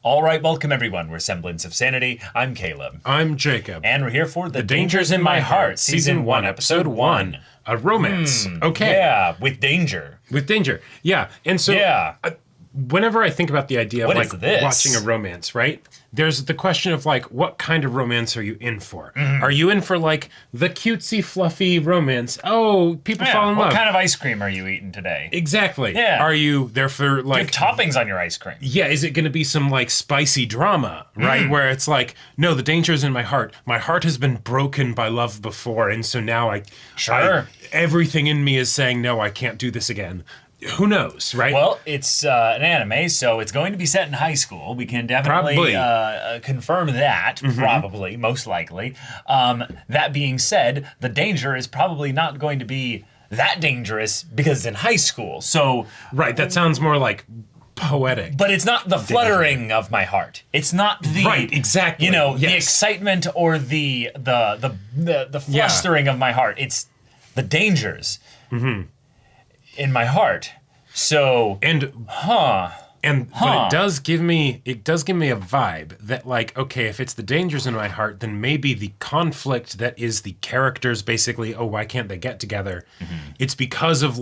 All right, welcome everyone. We're Semblance of Sanity. I'm Caleb. I'm Jacob. And we're here for The Dangers in My Heart, Season 1, Episode 1. A romance. Okay. Yeah, with danger. With danger. Yeah. And so whenever I think about the idea of watching a romance, right? There's the question of what kind of romance are you in for? Are you in for the cutesy, fluffy romance? Oh, people fall in love. What kind of ice cream are you eating today? Exactly. Yeah. Are you there for Do you have toppings on your ice cream? Yeah, is it going to be some spicy drama, right? Where it's no, the danger is in my heart. My heart has been broken by love before, and so now everything in me is saying, no, I can't do this again. Who knows, right? Well, it's an anime, so it's going to be set in high school. We can definitely confirm that, probably, most likely. That being said, the danger is probably not going to be that dangerous because it's in high school. So, right, that sounds more poetic. But it's not the fluttering of my heart. It's not the exactly. The excitement or the flustering of my heart. It's the dangers in my heart. So but it does give me a vibe that okay, if it's the dangers in my heart, then maybe the conflict that is the characters basically, oh, why can't they get together? It's because of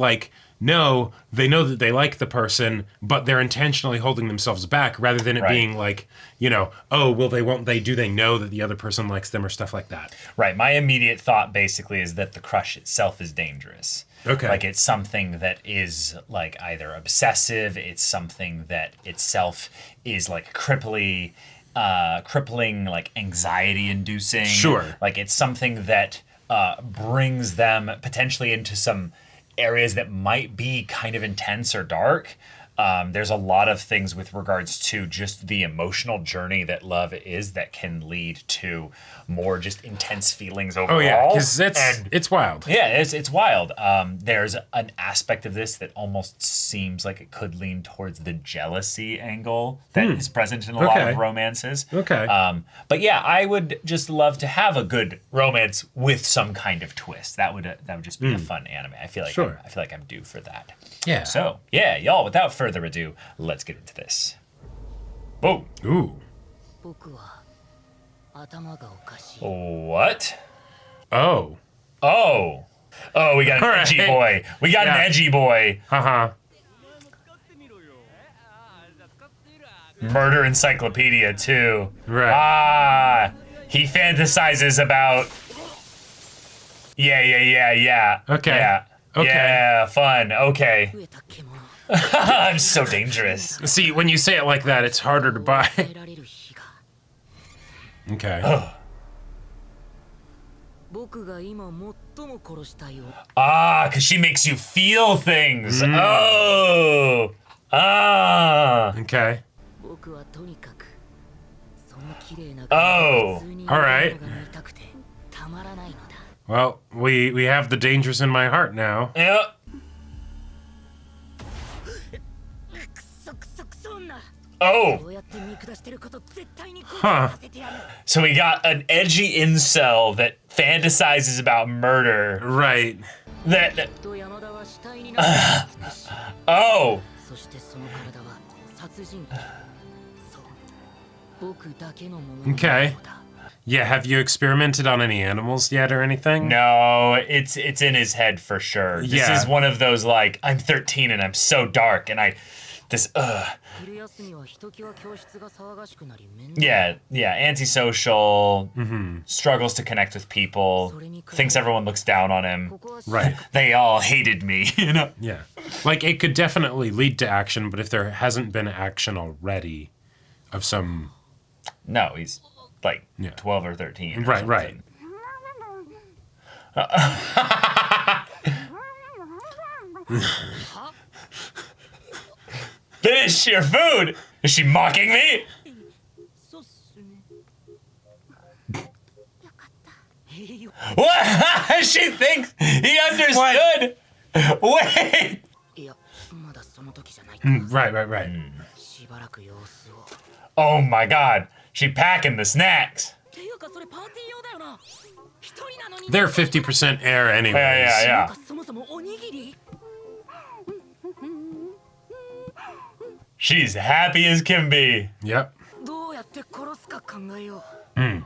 no, they know that they like the person, but they're intentionally holding themselves back rather than it being oh, well, won't they? Do they know that the other person likes them or stuff like that? Right. My immediate thought basically is that the crush itself is dangerous. Okay. It's something that is either obsessive, it's something that itself is crippling, anxiety inducing. Sure. It's something that brings them potentially into some areas that might be kind of intense or dark. There's a lot of things with regards to just the emotional journey that love is that can lead to more just intense feelings overall. Oh yeah, because it's wild. Yeah, it's wild. There's an aspect of this that almost seems like it could lean towards the jealousy angle that is present in a lot of romances. Okay. But yeah, I would just love to have a good romance with some kind of twist. That would just be a fun anime. I feel like I'm due for that. Yeah. So yeah, y'all. Without further ado, let's get into this. Whoa. Ooh. What? Oh. Oh, we got an edgy boy. We got an edgy boy. Murder encyclopedia too. Right. He fantasizes about. Yeah. Okay. Yeah. Okay. Yeah, fun. Okay. I'm so dangerous. See, when you say it like that, it's harder to buy. Okay. Because she makes you feel things. Okay. Oh. All right. Well, we have the dangers in my heart now. Yep. Oh. Huh. So we got an edgy incel that fantasizes about murder. Right. Oh. Okay. Yeah, have you experimented on any animals yet or anything? No, it's in his head for sure. This is one of those I'm 13 and I'm so dark and Yeah, antisocial, struggles to connect with people, thinks everyone looks down on him. Right. They all hated me, Yeah. It could definitely lead to action, but if there hasn't been action already of some... No, he's 12 or 13. Right. Finish your food! Is she mocking me? What? She thinks he understood. What? Wait. Right. Oh my God. She packing the snacks. They're 50% air anyways. Yeah. She's happy as can be. Yep.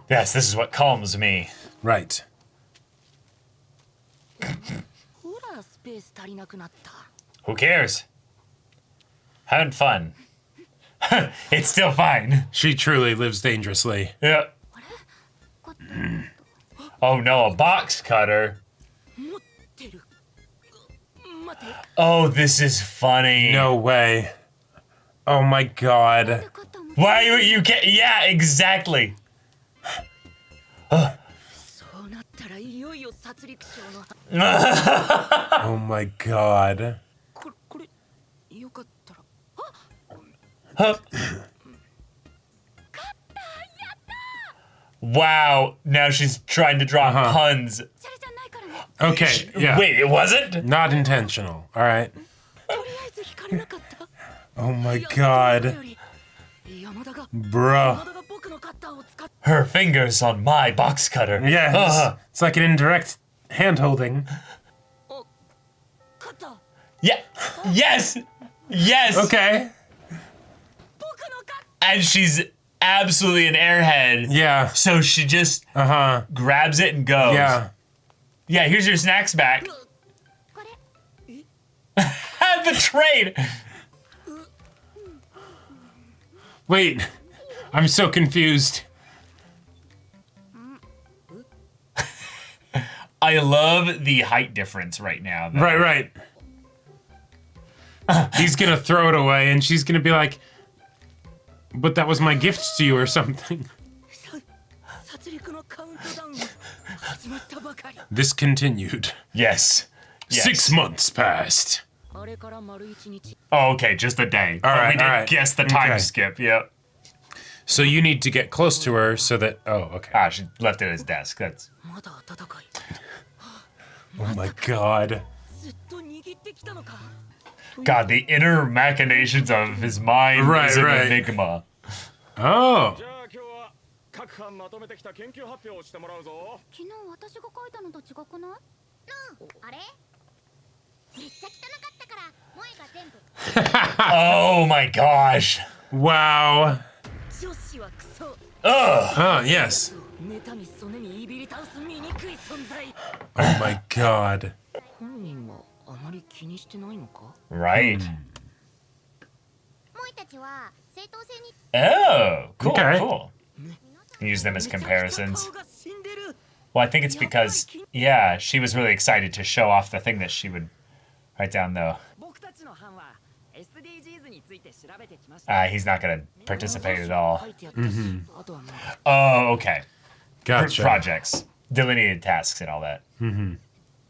Yes, this is what calms me. Right. Who cares? Having fun. It's still fine. She truly lives dangerously. Yeah. Oh no, a box cutter. Oh, this is funny. No way. Oh my god. Why you can't? Yeah, exactly. Oh my god. Wow, now she's trying to draw puns. Okay, yeah. Wait, it wasn't? Not intentional. All right. Oh my god. Bruh. Her fingers on my box cutter. Yeah, it's like an indirect hand holding. Yeah. Yes. Yes. Okay. And she's absolutely an airhead. Yeah. So she just grabs it and goes. Yeah. Yeah, here's your snacks back. The trade. Wait. I'm so confused. I love the height difference right now, though. Right. He's gonna throw it away and she's gonna be like, but that was my gift to you or something. This continued. Yes. 6 months passed. Oh, okay, just a day. All right, we did all right. guess the time Okay. skip, yep. So you need to get close to her so that... Oh, okay. Ah, she left it at his desk. That's... Oh my god. God, the inner machinations of his mind is an enigma. Oh. 各班まとめてきた研究発表をしてもらうぞ。昨日私が書いたのと違くない？あれ？めっちゃ汚かったから萌えが全部。Oh my gosh. Wow. 女子はクソ。Oh, yes. 妬みそねみいびり倒す醜い存在。Oh my god. 本人はあまり気にしてないのか？ Right. 萌えたちは正当性に。Oh, cool, Okay. cool. Use them as comparisons. Well, I think it's because, yeah, she was really excited to show off the thing that she would write down, though. He's not going to participate at all. Oh, okay. Gotcha. Projects, delineated tasks, and all that.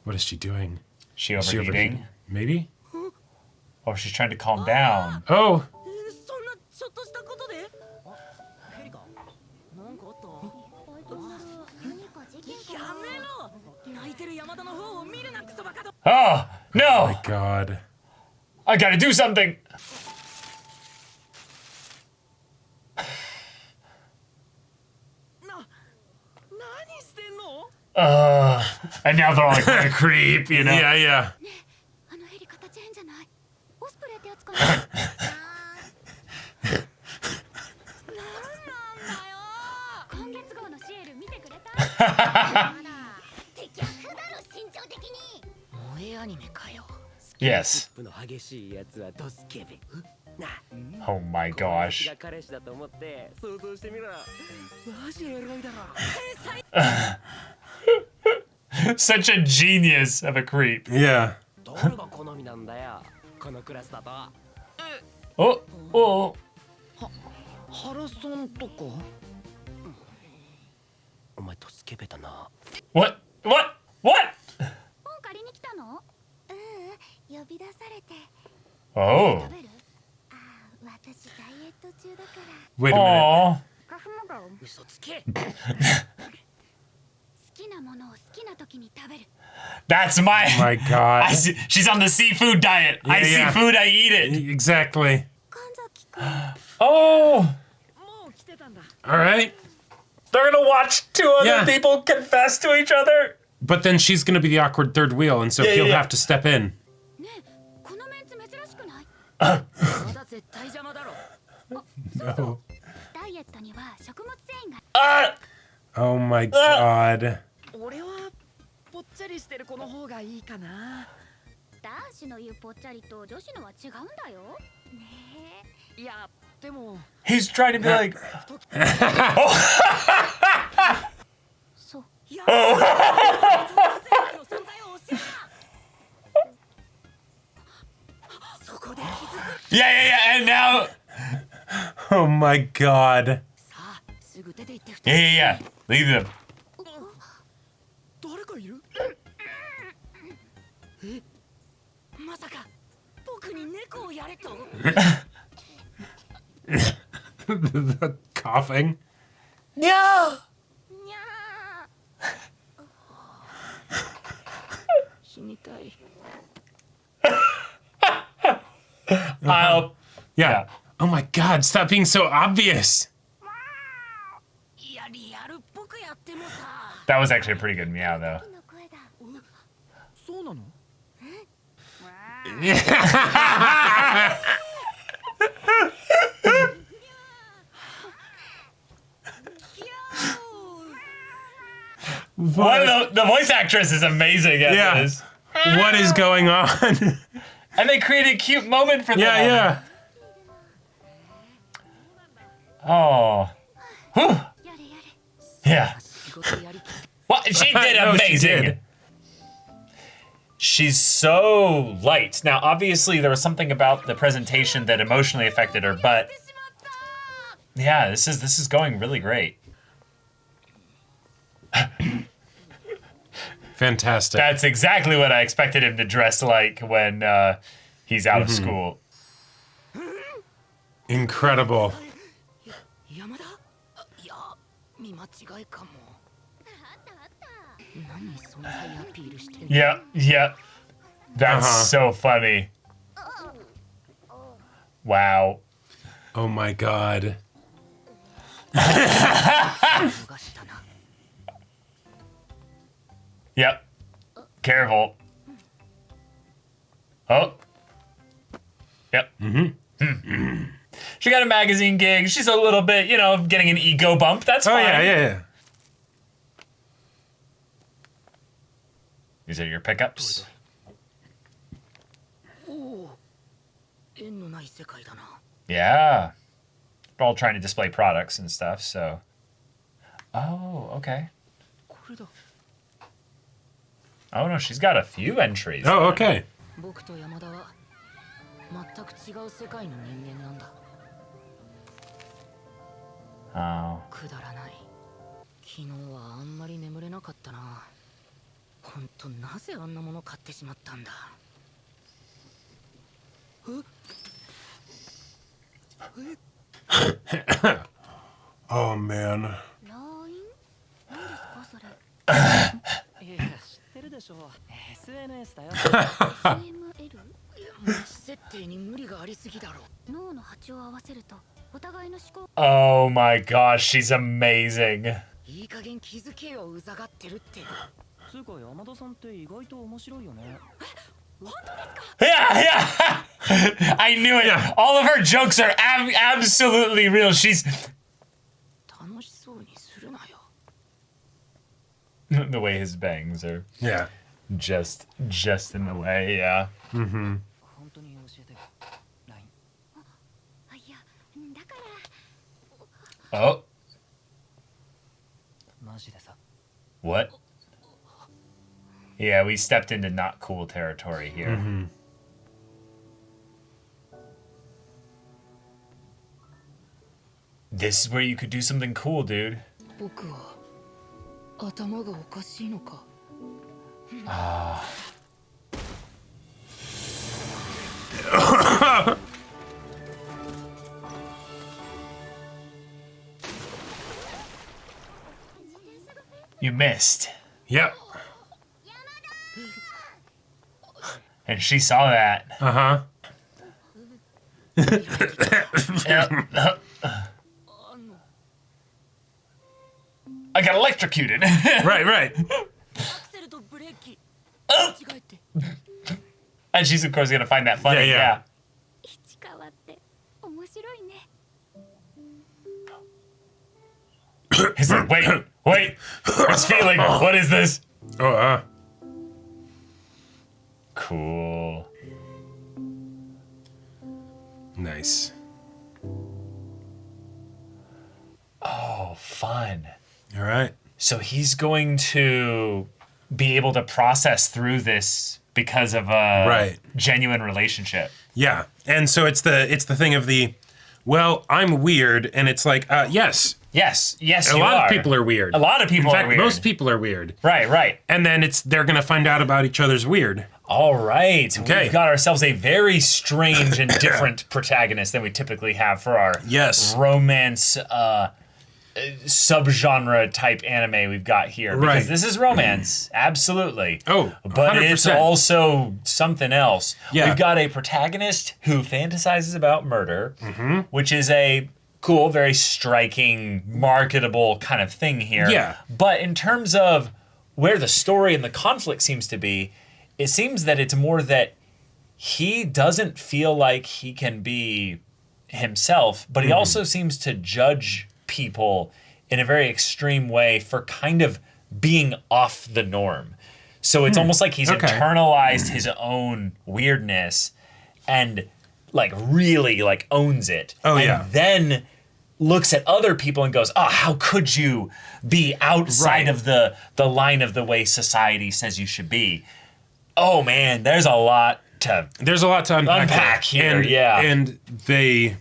What is she doing? She Is she overeating? Maybe? Or she's trying to calm down. Oh. そんなちょっとしたことで？ヘリか？なんかあった？やめろ！泣いてる山田の方を見るなクソバカど。Oh, no! My god. I gotta do something! And now they're all like, what a creep, you know? Yeah, yeah. あのヘリ形変じゃない？オスプレイってやつかな？なんなんだよ！今月号のシエル見てくれた？まだ。って逆だろ身長的に。萌えアニメかよ。 Yes. の激しいやつはドスケベ。な。 Oh my gosh. が彼氏だと思って想像してみろ。マジエロいだろ。Such a genius of a creep. Yeah. どれが好みなんだよ。このクラスだと。Oh, oh. 原さんとか。お前ドスケベだな。 What? What? What? 本借りに来たの？呼び出されて。 Oh. 食べる？ああ、私ダイエット中だから。 Wait a minute. Aw. 嘘つけ。好きなものを好きな時に食べる。 That's my... Oh my god. I see, she's on the seafood diet. I see yeah. food, I eat it. Exactly. 神崎君。 Oh. もう来てたんだ。 All right. They're gonna watch two other Yeah. people confess to each other. But then she's going to be the awkward third wheel, and so Yeah, he'll yeah. have to step in. ねえ、このメンツ珍しくない？まだ絶対邪魔だろ。あ、そうそう。ダイエレットには食物繊維が Oh my god. 俺はぽっちゃりしてる子の方がいいかな。男子の言うぽっちゃりと女子のは違うんだよねいやでも He's trying to be like. そういや Oh. の存在を教えた。そこで気づく。 Yeah, yeah, yeah. And now. Oh my god. さあすぐ出て行って Yeah, yeah, yeah. Leave them. 誰かいる？え？まさか僕に猫をやれと？ The coughing. No. にゃ死にたい。 I'll. Yeah. Oh my god, stop being so obvious. いやリアルっぽくやってもさ。 That was actually a pretty good meow, though. ーの声だそうなの？ What? The voice actress is amazing at Yeah. this. What is going on? And they created a cute moment for them. Yeah, yeah. Oh. Whew. やれやれ Yeah. 仕事やりきって What? She did No, she amazing. did. She's so light. Now, obviously, there was something about the presentation that emotionally affected her, but しまった yeah, this is going really great. Fantastic. That's exactly what I expected him to dress like when he's out of school. Incredible. 山田？いや見間違いかも。あったあった何存在アピールしてんの？ Yep, yep. That's so funny. Wow. Oh my god. 逃したな。 Yep. Careful. Oh. Yep. She got a magazine gig. She's a little bit, getting an ego bump. That's Oh fine. yeah, yeah, yeah. These are your pickups. おお、縁のない世界だな。 Yeah. We're all trying to display products and stuff, so. Oh, okay. これだ。 Oh no, she's got a few entries. Oh, okay. 僕と山田は全く違う世界の人間なんだ。 Oh. くだらない。昨日はあんまり眠れなかったな。ほんとなぜあんなもの買ってしまったんだ。Oh man. ライン何ですかそれいや、知ってるでしょ。SNS だよ。 CML 文字設定に無理がありすぎだろ。脳の波長を合わせるとお互いの思考 Oh my gosh, she's amazing. いい加減気づけよ、うざがってるって。つうか山田さんって意外と面白いよね。 Yeah, yeah. I knew it. All of her jokes are absolutely real. She's 楽しそうにするなよ。 the way his bangs are Yeah. just in the way. Yeah. 本当に教えて。LINE。あいやだから Oh, マジでさ。 what? Yeah, we stepped into not cool territory here. This is where you could do something cool, dude. 僕は頭がおかしいのか。 You missed. Yep. And she saw that. Uh-huh. Yep. I got electrocuted. Right, right. アクセルとブレーキ間違えて。 And she's, of course, going to find that funny. Yeah, yeah. 市川って面白いね He's like, wait, what's feeling? What is this? Oh, Cool. nice. Oh, fun. All right. So he's going to be able to process through this because of a Right. genuine relationship. Yeah, and so it's the thing of the, well, I'm weird, and it's like, yes, Yes, a lot of people are weird. A lot of people In fact, are weird. most people are weird. Right. And then they're gonna find out about each other's weird. All right. Okay. We've got ourselves a very strange and different protagonist than we typically have for our Yes. romance subgenre type anime we've got here. Because Right. this is romance, absolutely. Oh, but it's 100%. also something else. Yeah. We've got a protagonist who fantasizes about murder, Mm-hmm. which is a cool, very striking, marketable kind of thing here. Yeah. But in terms of where the story and the conflict seems to be, it seems that it's more that he doesn't feel like he can be himself, but he also seems to judge people in a very extreme way for kind of being off the norm. So it's almost like he's Okay. internalized his own weirdness and like really like owns it. Oh, and yeah. then looks at other people and goes, "Oh, how could you be outside Right. of the line of the way society says you should be?" Oh man, there's a lot to There's a lot to unpack here. and, Yeah. and they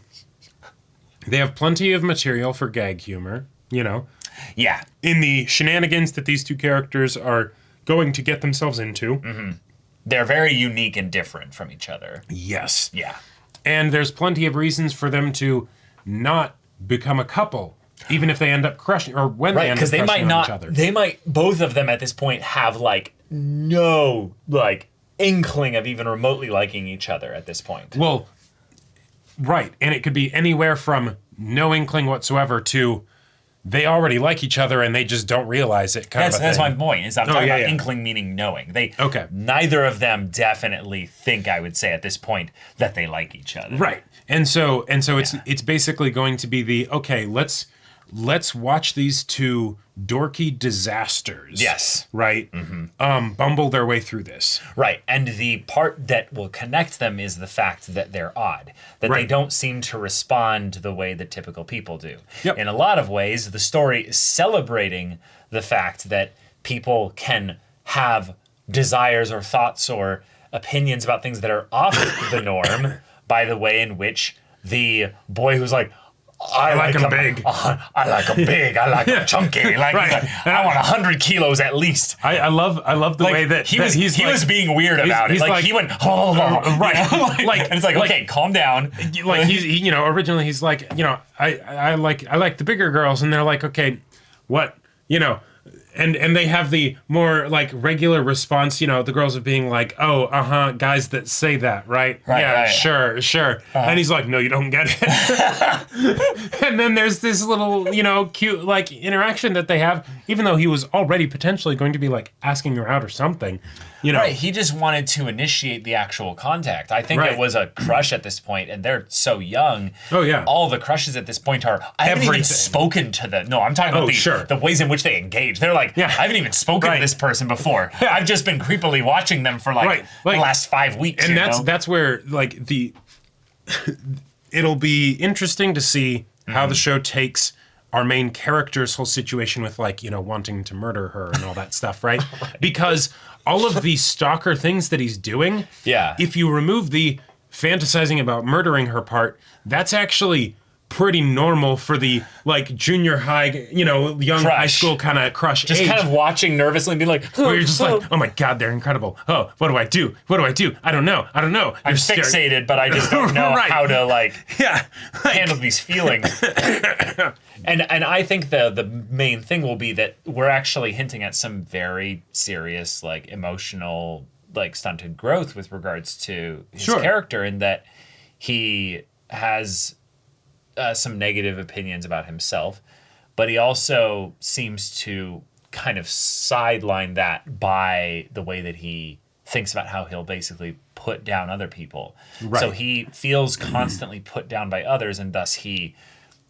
have plenty of material for gag humor. You know, yeah. in the shenanigans that these two characters are going to get themselves into. They're very unique and different from each other. Yes. Yeah. And there's plenty of reasons for them to not become a couple, even if they end up crushing, or when they Right, end up because they crushing might on each not. other. They might both of them at this point have like no like inkling of even remotely liking each other at this point. Well, right, and it could be anywhere from no inkling whatsoever to they already like each other and they just don't realize it. That's my point. Is I'm talking yeah, about yeah. inkling meaning knowing. They Okay. Neither of them definitely think, I would say at this point, that they like each other. Right, and so it's basically going to be the okay. Let's watch these two dorky disasters. Yes. Right. Bumble their way through this. Right. And the part that will connect them is the fact that they're odd, that they Right. don't seem to respond the way that typical people do. Yep. In a lot of ways, the story is celebrating the fact that people can have desires or thoughts or opinions about things that are off the norm by the way in which the boy who's like, I like 'em 'em- big. I like them big. I like them chunky. Like, Right. I want 100 kilos at least. I love the Like, way that he that was he's he like, was being weird about it. he's Like, like- he went, oh, right. you know, like, and it's like, like- okay, calm down. like he, originally he's like, I like the bigger girls, and they're like, okay, what, and they have the more like regular response, the girls are being like, oh, guys that say that, right? Right, Yeah, right. sure. And he's like, no, you don't get it. And then there's this little, cute like interaction that they have, even though he was already potentially going to be like asking her out or something, Right, he just wanted to initiate the actual contact. I think Right. it was a crush at this point, and they're so young. Oh, yeah. All the crushes at this point are, I haven't even Everything. spoken to them. No, I'm talking about sure. the ways in which they engage. They're like, Yeah. I haven't even spoken Right. to this person before. I've just been creepily watching them for Right. the Like- last 5 weeks. and you know? that's where like it'll be interesting to see how the show takes our main character's whole situation with like wanting to murder her and all that stuff, right? Because all of the stalker things that he's doing, Yeah. if you remove the fantasizing about murdering her part, that's actually pretty normal for the like junior high, young Crush. high school kind of crush just age. kind of watching nervously and being like, Where you're just like, oh my God, they're incredible. Oh, what do I do? What do I do? I don't know. I'm You're scared. fixated, but I just don't know Right. how to like Yeah. handle these feelings. and I think the main thing will be that we're actually hinting at some very serious like emotional like stunted growth with regards to his Sure. character, in that he has some negative opinions about himself, but he also seems to kind of sideline that by the way that he thinks about how he'll basically put down other people. Right. So he feels constantly put down by others, and thus he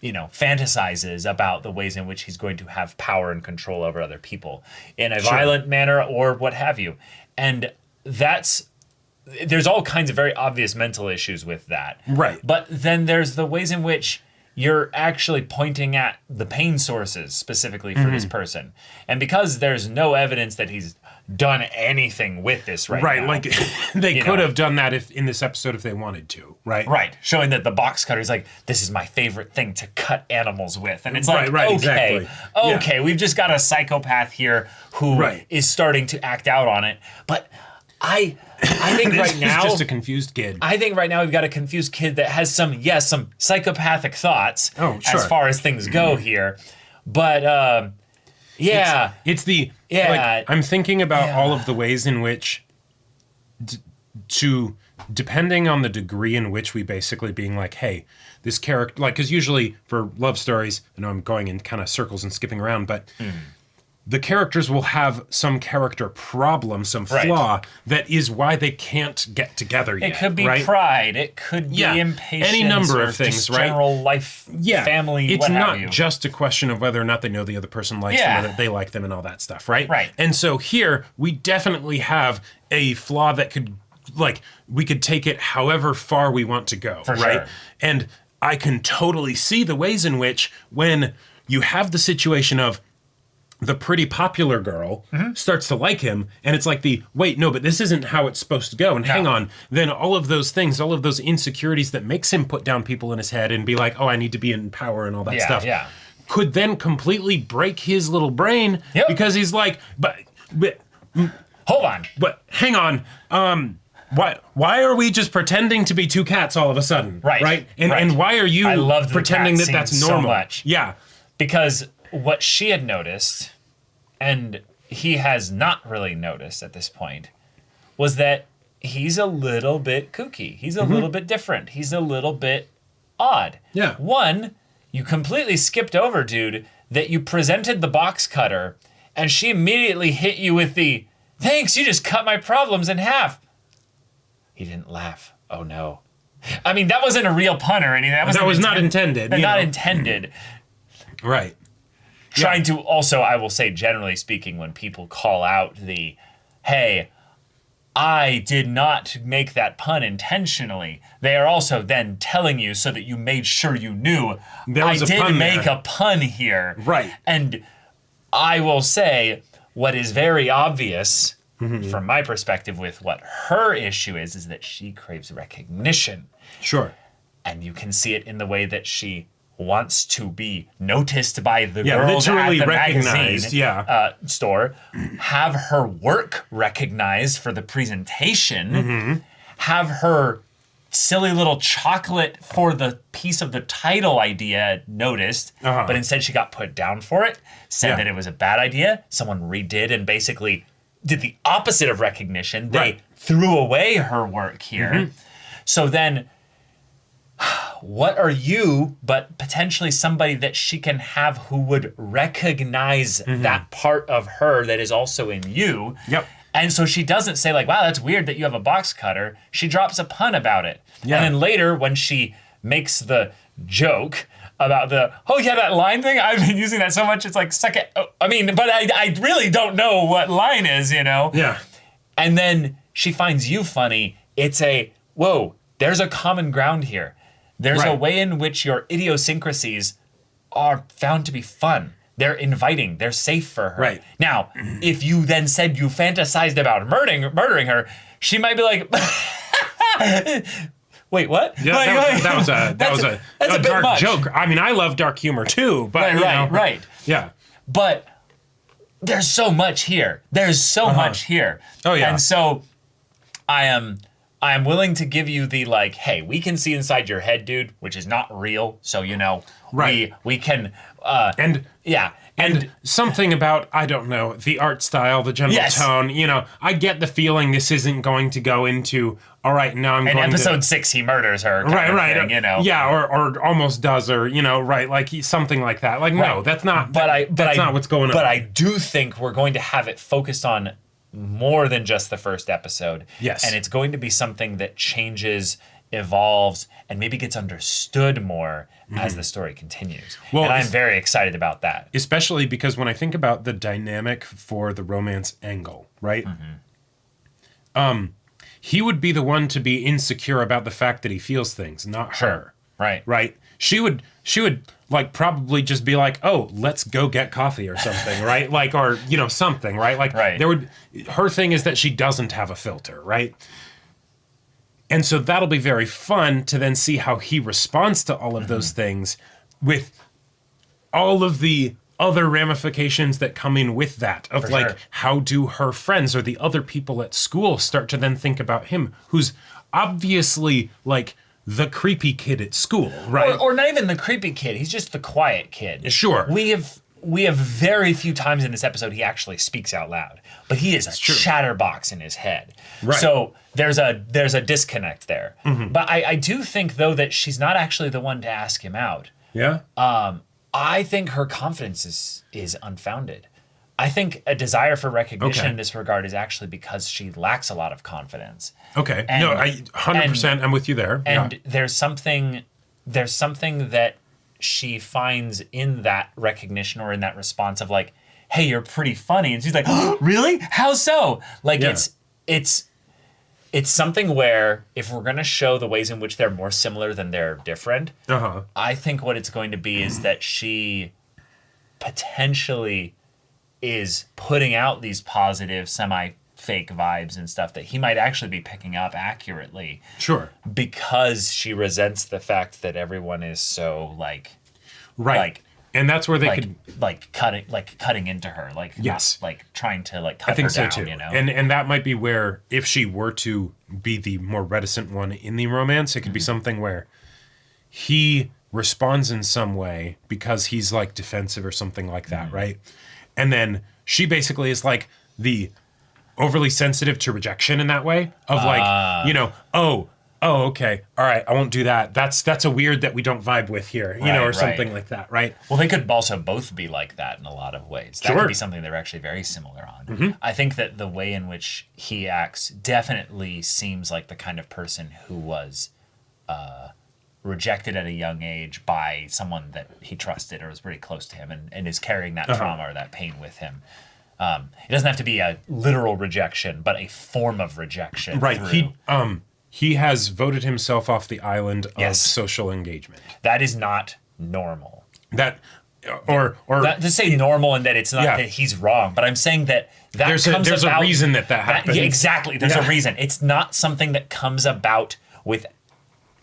fantasizes about the ways in which he's going to have power and control over other people in a violent manner or what have you. And there's all kinds of very obvious mental issues with that. Right. But then there's the ways in which you're actually pointing at the pain sources specifically for this person. And because there's no evidence that he's done anything with this now. Right, like they could have done that in this episode if they wanted to, right? Right, showing that the box cutter is like, this is my favorite thing to cut animals with. And it's Right, like, exactly. Okay, we've just got a psychopath here who is starting to act out on it. But I think right now... He's just a confused kid. I think right now we've got a confused kid that has some psychopathic thoughts as far as things go here. But, It's the... Like, I'm thinking about all of the ways in which depending on the degree in which we basically being like, hey, this character... Like, because usually for love stories, I know I'm going in kind of circles and skipping around, but... The characters will have some character problem, some flaw that is why they can't get together yet. It could be pride. It could be impatience. Any number of or things, just right? General life, family, It's what not have you. just a question of whether or not they know the other person likes them or that they like them and all that stuff, right? Right. And so here, we definitely have a flaw that could, like, we could take it however far we want to go, For right? sure. And I can totally see the ways in which when you have the situation of the pretty popular girl starts to like him, and it's like wait, no, but this isn't how it's supposed to go, and hang on, then all of those things, all of those insecurities that makes him put down people in his head and be like, oh, I need to be in power and all that stuff, could then completely break his little brain because he's like, but hold on. But hang on, why are we just pretending to be two cats all of a sudden? Right. And why are you pretending that that's normal? So much. Yeah. Because what she had noticed, and he has not really noticed at this point, was that he's a little bit kooky. He's a little bit different. He's a little bit odd. Yeah. One, you completely skipped over, dude, that you presented the box cutter, and she immediately hit you with the, thanks, you just cut my problems in half. He didn't laugh. Oh, no. I mean, that wasn't a real pun or anything. That was not intended. Not intended. Right. Trying to also, I will say, generally speaking, when people call out the, hey, I did not make that pun intentionally, they are also then telling you so that you made sure you knew, I did make a pun here. Right. And I will say, what is very obvious from my perspective with what her issue is that she craves recognition. Sure. And you can see it in the way that she wants to be noticed by the girls literally at the recognized, magazine store, have her work recognized for the presentation, have her silly little chocolate for the piece of the title idea noticed, but instead she got put down for it, said that it was a bad idea, someone redid and basically did the opposite of recognition. They threw away her work here. So then, what are you, but potentially somebody that she can have who would recognize that part of her that is also in you? Yep. And so she doesn't say like, wow, that's weird that you have a box cutter. She drops a pun about it. Yeah. And then later when she makes the joke about that line thing, I've been using that so much, it's like, but I really don't know what line is, Yeah. And then she finds you funny. It's whoa, there's a common ground here. There's a way in which your idiosyncrasies are found to be fun. They're inviting. They're safe for her. Right. Now, if you then said you fantasized about murdering her, she might be like, wait, what? Yeah, that was a dark much. joke. I mean, I love dark humor too, but right. Yeah. But there's so much here. There's so much here. Oh yeah. And so I am willing to give you the like, hey, we can see inside your head, dude, which is not real. So we can and something about, I don't know, the art style, the general tone, I get the feeling this isn't going to go into, all right, now I'm going to... In episode 6, he murders her. Right. Thing, Yeah, or almost does, or, like something like that. Like, no, that's not, that's not what's going on. But I do think we're going to have it focused on more than just the first episode. Yes. And it's going to be something that changes evolves and maybe gets understood more as the story continues. Well, and I'm very excited about that. Especially because when I think about the dynamic for the romance angle, right? He would be the one to be insecure about the fact that he feels things, not her. Right. Right? She would like probably just be like, "Oh, let's go get coffee or something," right? Like, or something, right? Like, her thing is that she doesn't have a filter, right? And so that'll be very fun to then see how he responds to all of those things with all of the other ramifications that come in with that of For like, sure. how do her friends or the other people at school start to then think about him, who's obviously like the creepy kid at school, right? Or not even the creepy kid. He's just the quiet kid. Sure. We have very few times in this episode he actually speaks out loud, but he is a chatterbox in his head. Right. So there's a disconnect there. But I do think though that she's not actually the one to ask him out. Yeah. I think her confidence is unfounded. I think a desire for recognition Okay. in this regard is actually because she lacks a lot of confidence. Okay. And- No, I 100%. I'm with you there. And Yeah. there's something that she finds in that recognition or in that response of like, "Hey, you're pretty funny," and she's like, "Oh, really? How so?" Like Yeah. it's something where if we're gonna show the ways in which they're more similar than they're different, I think what it's going to be is that she potentially is putting out these positive semi-fake vibes and stuff that he might actually be picking up accurately. Sure. Because she resents the fact that everyone is so like And that's where they like could cutting into her, like Yes. not, like trying to like cut I think her so down, too. you know. And that might be where if she were to be the more reticent one in the romance, it could be something where he responds in some way because he's like defensive or something like that, right? And then she basically is like the overly sensitive to rejection in that way of like, oh, okay, all right, I won't do that. That's a weird that we don't vibe with here, or Right, something right. like that, right? Well, they could also both be like that in a lot of ways. That Sure. could be something they're actually very similar on. I think that the way in which he acts definitely seems like the kind of person who was rejected at a young age by someone that he trusted or was pretty close to him and is carrying that trauma or that pain with him. It doesn't have to be a literal rejection, but a form of rejection. Right. through- He has voted himself off the island of Yes. social engagement. That is not normal. That or Not to say normal and that it's not Yeah. that he's wrong, but I'm saying that there's comes a about, reason that happens. Yeah, exactly. There's Yeah. a reason. It's not something that comes about with,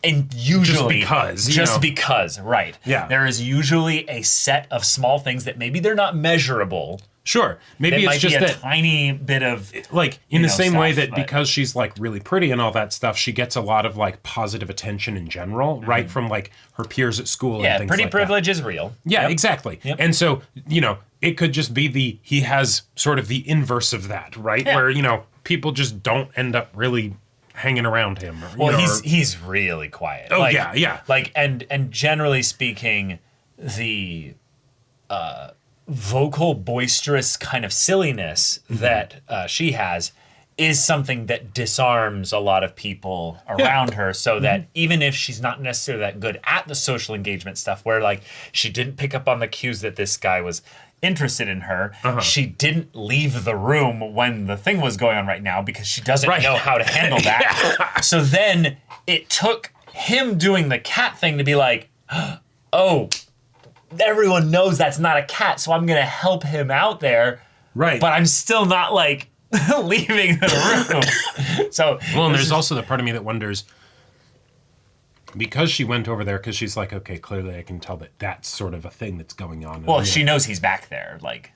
and usually because, because, right? Yeah. There is usually a set of small things that maybe they're not measurable. Sure. Maybe It it's might just be a that tiny bit of like in the same way stuff, that but- because she's like really pretty and all that stuff, she gets a lot of like positive attention in general, right? From like her peers at school yeah, and things pretty like privilege is real. that. Yeah, Yep. exactly. Yep. And so, it could just be he has sort of the inverse of that, right? Yeah. Where, people just don't end up really hanging around him. Or, Well, or- he's really quiet. Oh, yeah. Like and generally speaking, the vocal boisterous kind of silliness that she has is something that disarms a lot of people around her, so that even if she's not necessarily that good at the social engagement stuff, where like she didn't pick up on the cues that this guy was interested in her, she didn't leave the room when the thing was going on right now because she doesn't know how to handle that. So then it took him doing the cat thing to be like, oh, everyone knows that's not a cat, so I'm gonna help him out there. Right. But I'm still not like leaving the room. So Well, and there's also the part of me that wonders, because she went over there, because she's like, okay, clearly I can tell that that's sort of a thing that's going on. well, she knows he's back there. Like,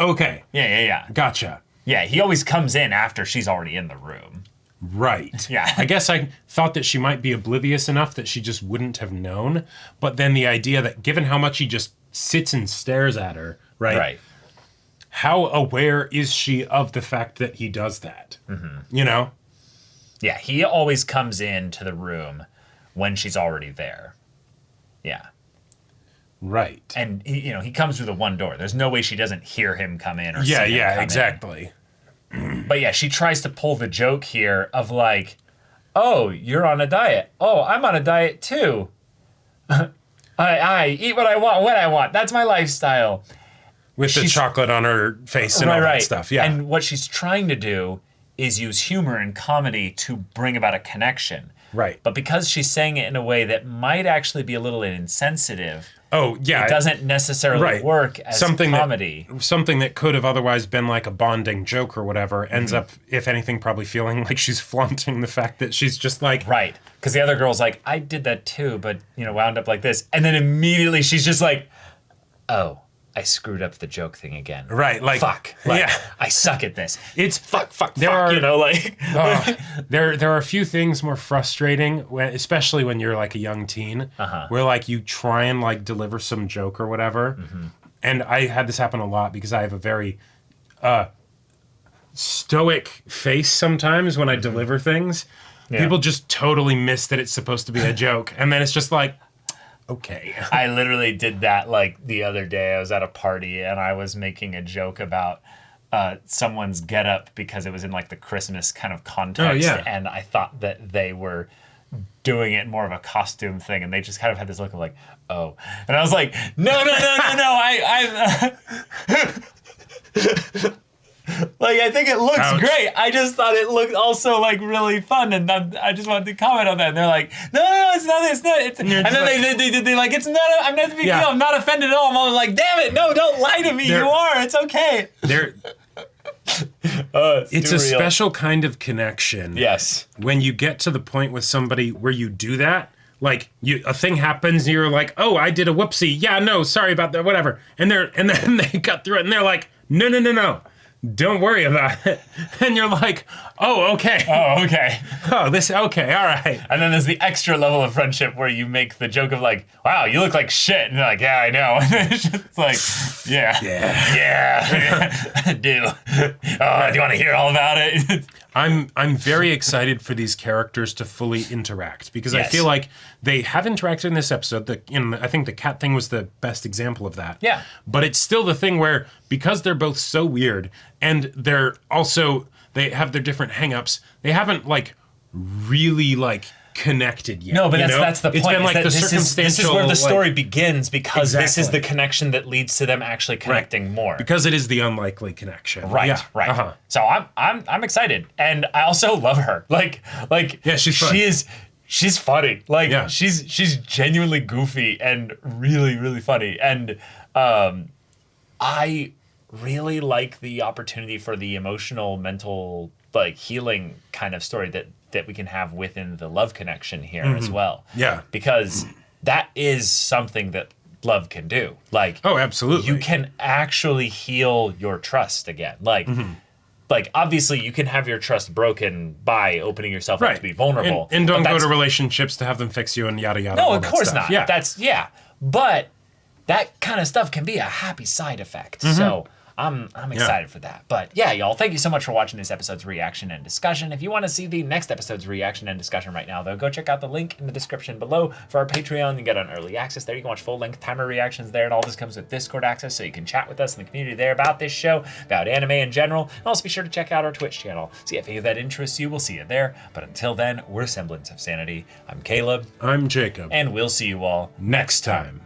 Okay, yeah. gotcha. Yeah, he always comes in after she's already in the room. Right. Yeah. I guess I thought that she might be oblivious enough that she just wouldn't have known. But then the idea that given how much he just sits and stares at her, right? How aware is she of the fact that he does that? Yeah, he always comes into the room when she's already there. Yeah. Right. And he comes through the one door. There's no way she doesn't hear him come in or see him come in. exactly. But yeah, she tries to pull the joke here of like, Oh, you're on a diet. Oh, I'm on a diet too. I eat what I want when I want. That's my lifestyle. With the chocolate on her face and all that stuff. Yeah. And what she's trying to do is use humor and comedy to bring about a connection. Right. But because she's saying it in a way that might actually be a little insensitive, oh, yeah. it doesn't necessarily work as comedy. Something that could have otherwise been like a bonding joke or whatever ends up, if anything, probably feeling like she's flaunting the fact that she's just like... Right. Because the other girl's like, I did that too, but, wound up like this. And then immediately she's just like, oh, I screwed up the joke thing again. Right, like... Fuck. Like, I suck at this. It's... Fuck, there fuck, are, there are a few things more frustrating, especially when you're like a young teen, where like you try and like deliver some joke or whatever. And I had this happen a lot because I have a very stoic face sometimes when I deliver things. Yeah. People just totally miss that it's supposed to be a joke. And then it's just like... Okay. I literally did that like the other day. I was at a party and I was making a joke about someone's getup because it was in like the Christmas kind of context. Oh, yeah. And I thought that they were doing it more of a costume thing, and they just kind of had this look of like, oh. And I was like, no. Like, I think it looks great. I just thought it looked also like really fun, and I just wanted to comment on that. And they're like, no, it's not. And then they like, it's not. I'm not the big deal. I'm not offended at all. I'm like, damn it, no, don't lie to me. You are. It's okay. It's a special kind of connection. Yes. When you get to the point with somebody where you do that, like a thing happens, and you're like, oh, I did a whoopsie. Yeah, no, sorry about that. Whatever. And then they cut through it, and they're like, no. Don't worry about it. And you're like, oh, okay. Oh, okay. Okay, all right. And then there's the extra level of friendship where you make the joke of like, wow, you look like shit. And they're like, yeah, I know. And it's just like, yeah, I do. Oh, do you want to hear all about it? I'm very excited for these characters to fully interact because I feel like they have interacted in this episode. I think the cat thing was the best example of that. Yeah. But it's still the thing where, because they're both so weird and they have their different hangups, they haven't like really like connected yet. No, but that's the point. It's been like the circumstantial... This is where the story begins, because this is the connection that leads to them actually connecting more. Because it is the unlikely connection. Right. So I'm excited, and I also love her. Like yeah, she's fun. She's funny. Like she's genuinely goofy and really, really funny. And I really like the opportunity for the emotional, mental, like healing kind of story that we can have within the love connection here as well. Yeah. Because that is something that love can do. Like, oh, absolutely. You can actually heal your trust again. Like, like obviously you can have your trust broken by opening yourself up to be vulnerable. And don't go to relationships to have them fix you and yada yada. No, of course not. Yeah. But that kind of stuff can be a happy side effect. So I'm excited for that. But yeah, y'all, thank you so much for watching this episode's reaction and discussion. If you want to see the next episode's reaction and discussion right now, though, go check out the link in the description below for our Patreon. You get an early access there. You can watch full-length timer reactions there, and all this comes with Discord access, so you can chat with us in the community there about this show, about anime in general. And also be sure to check out our Twitch channel. See if any of that interests you. We'll see you there. But until then, we're Semblance of Sanity. I'm Caleb. I'm Jacob. And we'll see you all next time.